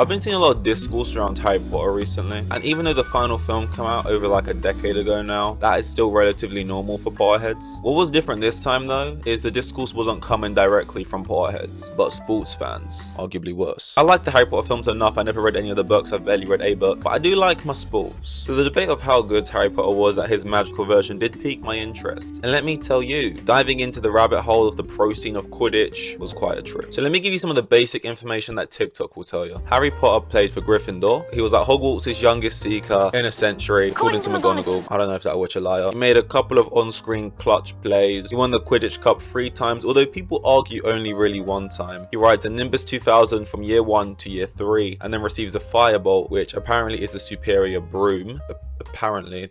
I've been seeing a lot of discourse around Harry Potter recently, and even though the final film came out over like a decade ago now, that is still relatively normal for Potterheads. What was different this time though, is the discourse wasn't coming directly from Potterheads, but sports fans, arguably worse. I like the Harry Potter films enough, I never read any of the books, I've barely read a book, but I do like my sports. So the debate of how good Harry Potter was at his magical version did pique my interest. And let me tell you, diving into the rabbit hole of the pro scene of Quidditch was quite a trip. So let me give you some of the basic information that TikTok will tell you. Harry Potter played for Gryffindor. He was at Hogwarts' youngest seeker in a century, according to McGonagall. I don't know if that was a liar. He made a couple of on-screen clutch plays. He won the Quidditch Cup 3 times, although people argue only really 1 time. He rides a Nimbus 2000 from year 1 to year 3, and then receives a Firebolt, which apparently is the superior broom. Apparently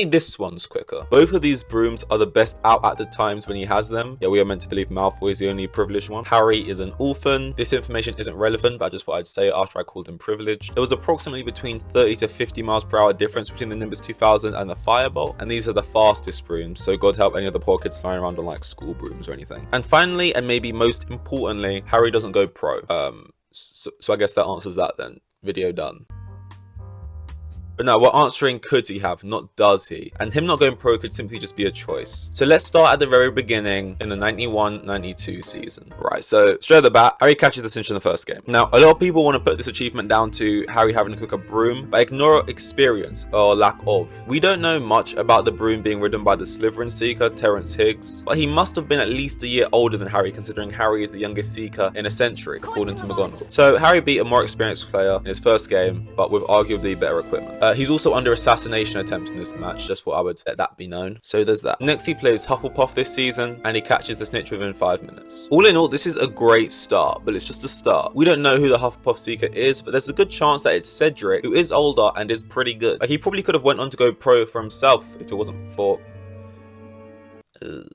this one's quicker. Both of these brooms are the best out at the times when he has them. Yeah, we are meant to believe Malfoy is the only privileged one. Harry is an orphan. This information isn't relevant, but I just thought I'd say it after I called him privileged. There was approximately between 30 to 50 miles per hour difference between the Nimbus 2000 and the Firebolt, and these are the fastest brooms, so God help any of the poor kids flying around on like school brooms or anything. And finally, and maybe most importantly, Harry doesn't go pro. So I guess that answers that then. Video done. But now we're answering could he have, not does he. And him not going pro could simply just be a choice. So let's start at the very beginning in the 91-92 season. Right, so straight at the bat, Harry catches the cinch in the first game. Now, a lot of people want to put this achievement down to Harry having to cook a broom, but ignore experience or lack of. We don't know much about the broom being ridden by the Slytherin seeker, Terrence Higgs, but he must have been at least a year older than Harry, considering Harry is the youngest seeker in a century, according to McGonagall. So Harry beat a more experienced player in his first game, but with arguably better equipment. He's also under assassination attempts in this match, just thought I would let that be known. So there's that. Next he plays Hufflepuff this season, and he catches the snitch within 5 minutes. All in all, this is a great start, but it's just a start. We don't know who the Hufflepuff seeker is, but there's a good chance that it's Cedric, who is older and is pretty good. Like, he probably could have went on to go pro for himself if it wasn't for...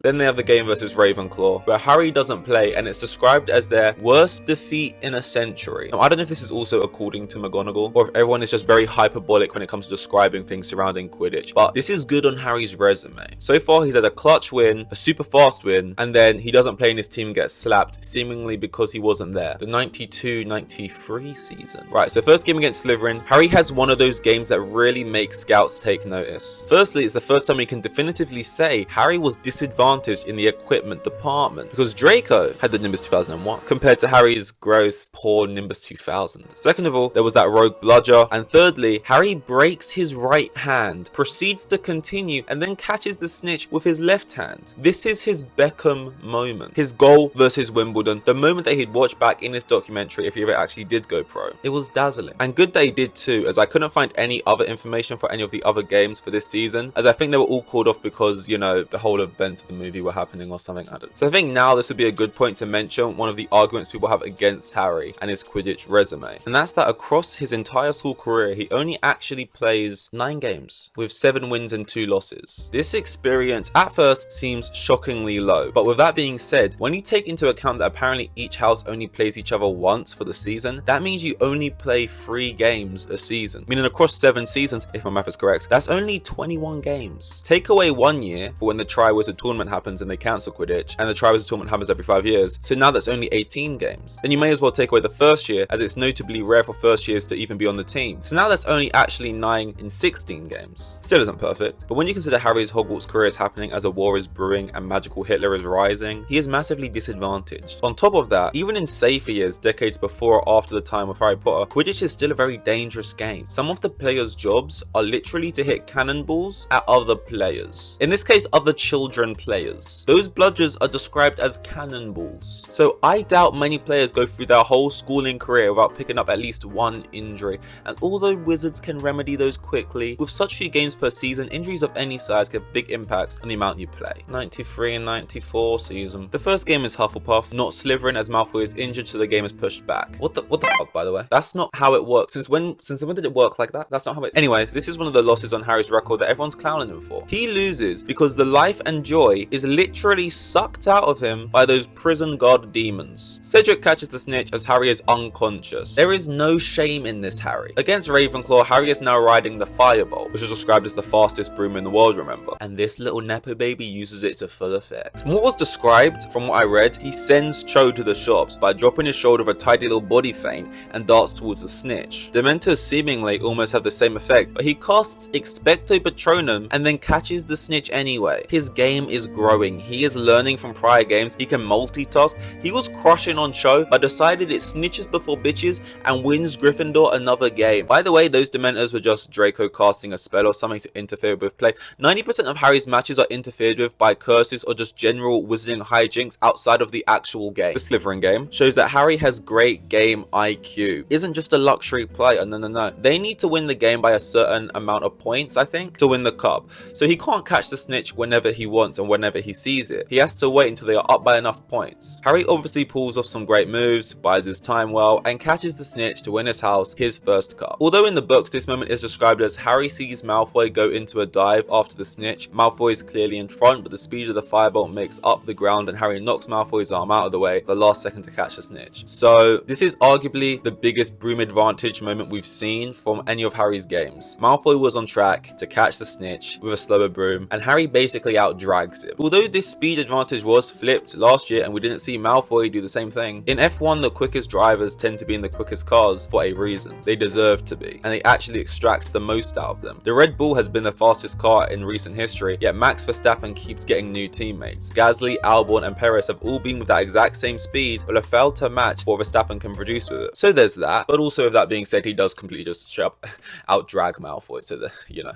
Then they have the game versus Ravenclaw, where Harry doesn't play, and it's described as their worst defeat in a century. Now, I don't know if this is also according to McGonagall, or if everyone is just very hyperbolic when it comes to describing things surrounding Quidditch, but this is good on Harry's resume. So far, he's had a clutch win, a super fast win, and then he doesn't play and his team gets slapped, seemingly because he wasn't there. The 92-93 season. Right, so first game against Slytherin, Harry has one of those games that really makes scouts take notice. Firstly, it's the first time we can definitively say Harry was disadvantaged in the equipment department, because Draco had the Nimbus 2001 compared to Harry's gross, poor Nimbus 2000. Second of all, there was that rogue bludger, and thirdly, Harry breaks his right hand, proceeds to continue, and then catches the snitch with his left hand. This is his Beckham moment, his goal versus Wimbledon, the moment that he'd watch back in his documentary if he ever actually did go pro. It was dazzling, and good that he did too, as I couldn't find any other information for any of the other games for this season, as I think they were all called off because, you know, the whole events of the movie were happening or something like that. So I think now this would be a good point to mention one of the arguments people have against Harry and his Quidditch resume, and that's that across his entire school career he only actually plays 9 games with 7 wins and 2 losses. This experience at first seems shockingly low, but with that being said, when you take into account that apparently each house only plays each other once for the season, that means you only play 3 games a season, meaning across 7 seasons, if my math is correct, that's only 21 games. Take away 1 year for when the Triwizard Tournament happens and they cancel Quidditch, and the Triwizard Tournament happens every 5 years, so now that's only 18 games. Then you may as well take away the first year, as it's notably rare for first years to even be on the team, so now that's only actually 9 in 16 games. Still isn't perfect, but when you consider Harry's Hogwarts career is happening as a war is brewing and magical Hitler is rising, he is massively disadvantaged. On top of that, even in safer years, decades before or after the time of Harry Potter, Quidditch is still a very dangerous game. Some of the players' jobs are literally to hit cannonballs at other players. In this case, other children players. Those bludgers are described as cannonballs. So I doubt many players go through their whole schooling career without picking up at least 1 injury. And although wizards can remedy those quickly, with such few games per season, injuries of any size can have big impacts on the amount you play. 93 and 94 season. The first game is Hufflepuff, not Slytherin, as Malfoy is injured, so the game is pushed back. What the fuck, by the way? That's not how it works. Since when did it work like that? That's not how it... Anyway, this is one of the losses on Harry's record that everyone's clowning him for. He loses because the life and enjoy is literally sucked out of him by those prison guard demons. Cedric catches the snitch as Harry is unconscious. There is no shame in this Harry. Against Ravenclaw, Harry is now riding the Firebolt, which is described as the fastest broom in the world, remember? And this little Nepo baby uses it to full effect. From what was described, from what I read, he sends Cho to the shops by dropping his shoulder of a tidy little body feint and darts towards the snitch. Dementors seemingly almost have the same effect, but he casts Expecto Patronum and then catches the snitch anyway. His game is growing. He is learning from prior games. He can multitask. He was crushing on Cho, but decided it snitches before bitches and wins Gryffindor another game. By the way, those Dementors were just Draco casting a spell or something to interfere with play. 90% of Harry's matches are interfered with by curses or just general wizarding hijinks outside of the actual game. The Slytherin game shows that Harry has great game IQ. Isn't just a luxury player, no. They need to win the game by a certain amount of points, I think, to win the cup. So he can't catch the snitch whenever he wants and whenever he sees it. He has to wait until they are up by enough points. Harry obviously pulls off some great moves, buys his time well, and catches the snitch to win his house his first cup. Although in the books this moment is described as Harry sees Malfoy go into a dive after the snitch. Malfoy is clearly in front, but the speed of the Firebolt makes up the ground and Harry knocks Malfoy's arm out of the way at the last second to catch the snitch. So this is arguably the biggest broom advantage moment we've seen from any of Harry's games. Malfoy was on track to catch the snitch with a slower broom and Harry basically outdrags him. Although this speed advantage was flipped last year and we didn't see Malfoy do the same thing, in F1 the quickest drivers tend to be in the quickest cars for a reason. They deserve to be, and they actually extract the most out of them. The Red Bull has been the fastest car in recent history, yet Max Verstappen keeps getting new teammates. Gasly, Albon and Perez have all been with that exact same speed but have failed to match what Verstappen can produce with it. So there's that, but also with that being said, he does completely just straight up out-drag Malfoy. So the,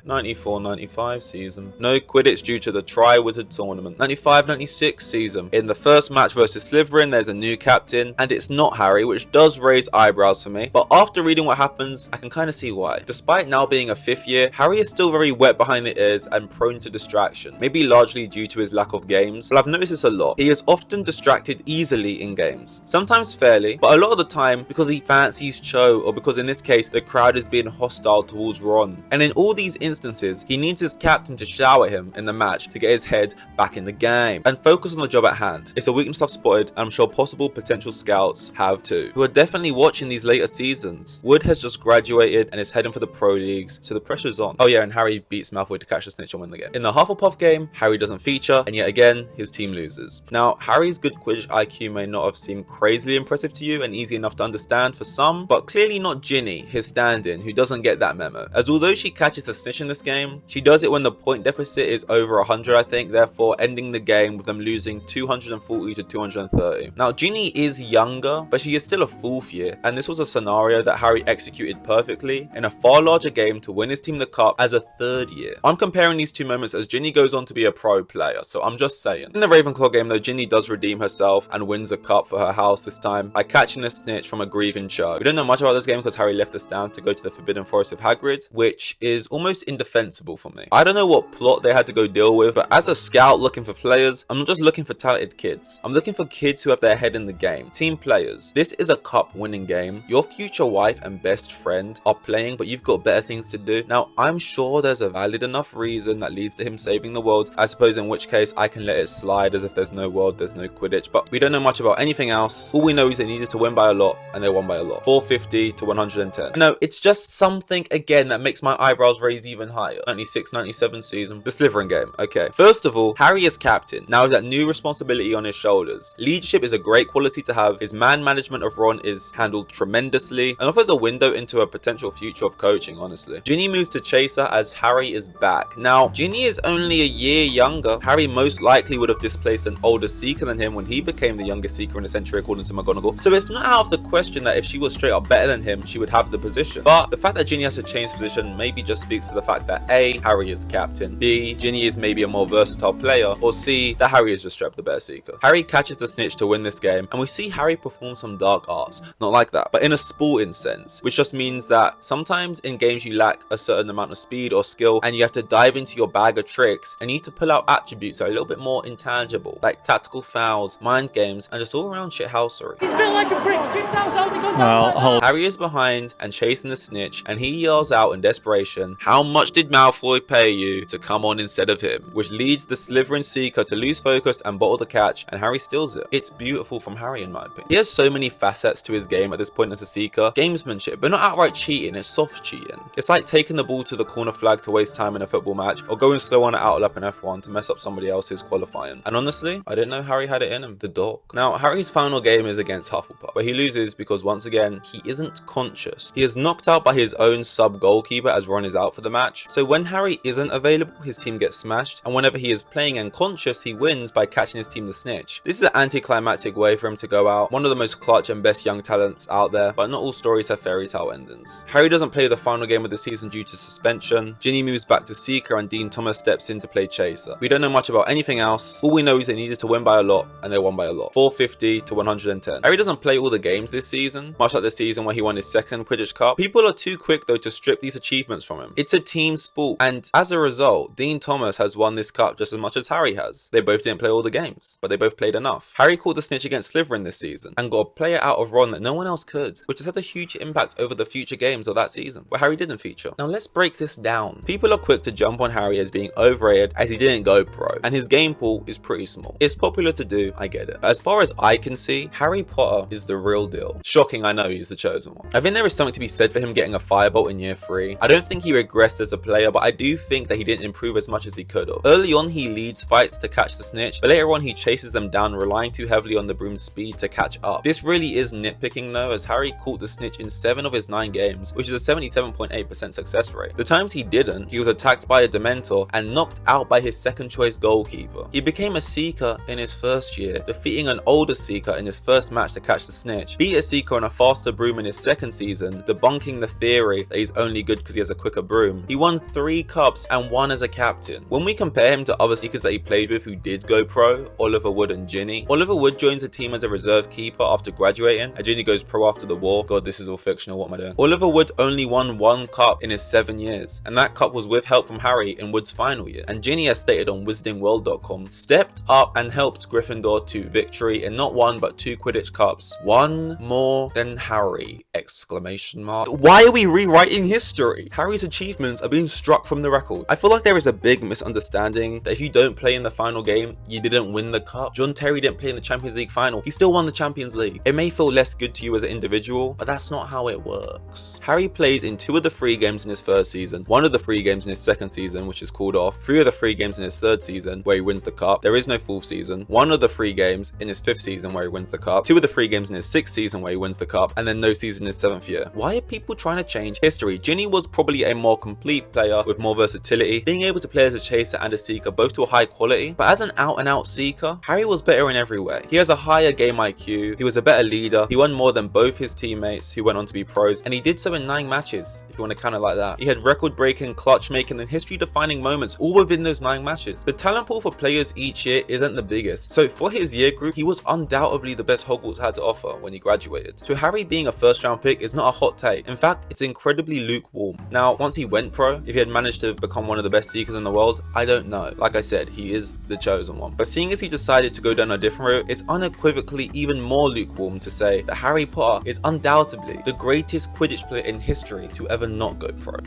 94-95 season. No Quidditch due to the Tri-Wizard tournament. 95-96 season. In the first match versus Slytherin, there's a new captain, and it's not Harry, which does raise eyebrows for me, but after reading what happens, I can kind of see why. Despite now being a 5th year, Harry is still very wet behind the ears and prone to distraction, maybe largely due to his lack of games, but I've noticed this a lot. He is often distracted easily in games, sometimes fairly, but a lot of the time because he fancies Cho, or because in this case, the crowd is being hostile towards Ron. And in all these instances, he needs his captain to shower him in the match to get his head back in the game and focus on the job at hand. It's a weakness I've spotted, and I'm sure possible potential scouts have too, who are definitely watching these later seasons. Wood has just graduated and is heading for the pro leagues, so the pressure's on. Oh yeah, and Harry beats Malfoy to catch the snitch and win the game. In the Hufflepuff game, Harry doesn't feature, and yet again, his team loses. Now, Harry's good Quidditch IQ may not have seemed crazily impressive to you and easy enough to understand for some, but clearly not Ginny, his stand-in, who doesn't get that memo. As although she catches the snitch in this game, she does it when the point deficit is over 100, I think, therefore ending the game with them losing 240 to 230. Now, Ginny is younger, but she is still a 4th year, and this was a scenario that Harry executed perfectly in a far larger game to win his team the cup as a 3rd year. I'm comparing these two moments as Ginny goes on to be a pro player, so I'm just saying. In the Ravenclaw game though, Ginny does redeem herself and wins a cup for her house this time by catching a snitch from a grieving Cho. We don't know much about this game because Harry left the stands to go to the Forbidden Forest of Hagrid, which is almost indefensible for me. I don't know what plot they had to go deal with, but as a scout looking for players, I'm not just looking for talented kids. I'm looking for kids who have their head in the game. Team players. This is a cup winning game. Your future wife and best friend are playing, but you've got better things to do. Now, I'm sure there's a valid enough reason that leads to him saving the world. I suppose in which case I can let it slide as if there's no world, there's no Quidditch, but we don't know much about anything else. All we know is they needed to win by a lot, and they won by a lot. 450 to 110. No, it's just something, again, that makes my eyebrows raise even higher. 96-97 season. The Slytherin game. Okay. First of all, Harry is captain. Now with that new responsibility on his shoulders. Leadership is a great quality to have. His man management of Ron is handled tremendously and offers a window into a potential future of coaching, honestly. Ginny moves to Chaser as Harry is back. Now, Ginny is only a year younger. Harry most likely would have displaced an older Seeker than him when he became the youngest Seeker in the century, according to McGonagall. So it's not out of the question that if she was straight up better than him, she would have the position. But the fact that Ginny has to change position maybe just speaks to the fact that A, Harry is captain, B, Ginny is maybe a more versatile player, or C, that Harry is just straight up the better Seeker. Harry catches the snitch to win this game, and we see Harry perform some dark arts. Not like that, but in a sporting sense, which just means that sometimes in games you lack a certain amount of speed or skill, and you have to dive into your bag of tricks and need to pull out attributes that are a little bit more intangible, like tactical fouls, mind games, and just all around shithousery. He's built like a brick. Well, Harry is behind and chasing the snitch, and he yells out in desperation, "How much did Malfoy pay you to come on instead of him?" Which leads leads the Slytherin Seeker to lose focus and bottle the catch, and Harry steals it. It's beautiful from Harry in my opinion. He has so many facets to his game at this point as a Seeker. Gamesmanship, but not outright cheating, it's soft cheating. It's like taking the ball to the corner flag to waste time in a football match, or going slow on an outlap in F1 to mess up somebody else's qualifying. And honestly, I didn't know Harry had it in him. The dog. Now, Harry's final game is against Hufflepuff, but he loses because once again, he isn't conscious. He is knocked out by his own sub-goalkeeper as Ron is out for the match. So when Harry isn't available, his team gets smashed, and whenever he is playing and conscious, he wins by catching his team the snitch. This is an anticlimactic way for him to go out. One of the most clutch and best young talents out there, but not all stories have fairy tale endings. Harry doesn't play the final game of the season due to suspension. Ginny moves back to Seeker, and Dean Thomas steps in to play Chaser. We don't know much about anything else. All we know is they needed to win by a lot, and they won by a lot. 450 to 110. Harry doesn't play all the games this season, much like the season where he won his second Quidditch Cup. People are too quick though to strip these achievements from him. It's a team sport, and as a result, Dean Thomas has won this cup just as much as Harry has. They both didn't play all the games, but they both played enough. Harry caught the snitch against Slytherin this season, and got a player out of Ron that no one else could, which has had a huge impact over the future games of that season, where Harry didn't feature. Now let's break this down. People are quick to jump on Harry as being overrated as he didn't go pro, and his game pool is pretty small. It's popular to do, I get it. But as far as I can see, Harry Potter is the real deal. Shocking, I know, he's the chosen one. I think there is something to be said for him getting a firebolt in year 3. I don't think he regressed as a player, but I do think that he didn't improve as much as he could have. Early on, he leads fights to catch the snitch, but later on, he chases them down, relying too heavily on the broom's speed to catch up. This really is nitpicking though, as Harry caught the snitch in 7 of his 9 games, which is a 77.8% success rate. The times he didn't, he was attacked by a Dementor and knocked out by his second choice goalkeeper. He became a Seeker in his first year, defeating an older Seeker in his first match to catch the snitch, beat a Seeker on a faster broom in his second season, debunking the theory that he's only good because he has a quicker broom. He won 3 cups and 1 as a captain. When we compare him to other Seekers that he played with who did go pro, Oliver Wood and Ginny, Oliver Wood joins the team as a reserve keeper after graduating, and Ginny goes pro after the war. God, this is all fictional, what am I doing? Oliver Wood only won 1 cup in his 7 years, and that cup was with help from Harry in Wood's final year. And Ginny, has stated on wizardingworld.com, stepped up and helped Gryffindor to victory in not 1 but 2 Quidditch cups. 1 more than Harry! Exclamation mark. Why are we rewriting history? Harry's achievements are being struck from the record. I feel like there is a big misunderstanding that if you don't play in the final game, you didn't win the cup. John Terry didn't play in the Champions League final. He still won the Champions League. It may feel less good to you as an individual, but that's not how it works. Harry plays in 2 of the 3 games in his first season, 1 of the 3 games in his second season, which is called off, 3 of the 3 games in his third season, where he wins the cup. There is no 4th season. 1 of the 3 games in his 5th season, where he wins the cup. 2 of the 3 games in his 6th season, where he wins the cup, and then no season in his 7th year. Why are people trying to change history? Ginny was probably a more complete player with more versatility, being able to play as a chaser and a seeker both to a high quality, but as an out-and-out seeker, Harry was better in every way. He has a higher game IQ, he was a better leader, he won more than both his teammates who went on to be pros, and he did so in 9 matches, if you want to count it like that. He had record-breaking, clutch-making, and history-defining moments all within those 9 matches. The talent pool for players each year isn't the biggest, so for his year group, he was undoubtedly the best Hogwarts had to offer when he graduated. So Harry being a first-round pick is not a hot take. In fact, it's incredibly lukewarm. Now, once he went pro, if he had managed to become one of the best seekers in the world, I don't know. Like I said, he is the chosen one. But seeing as he decided to go down a different route, it's unequivocally even more lukewarm to say that Harry Potter is undoubtedly the greatest Quidditch player in history to ever not go pro.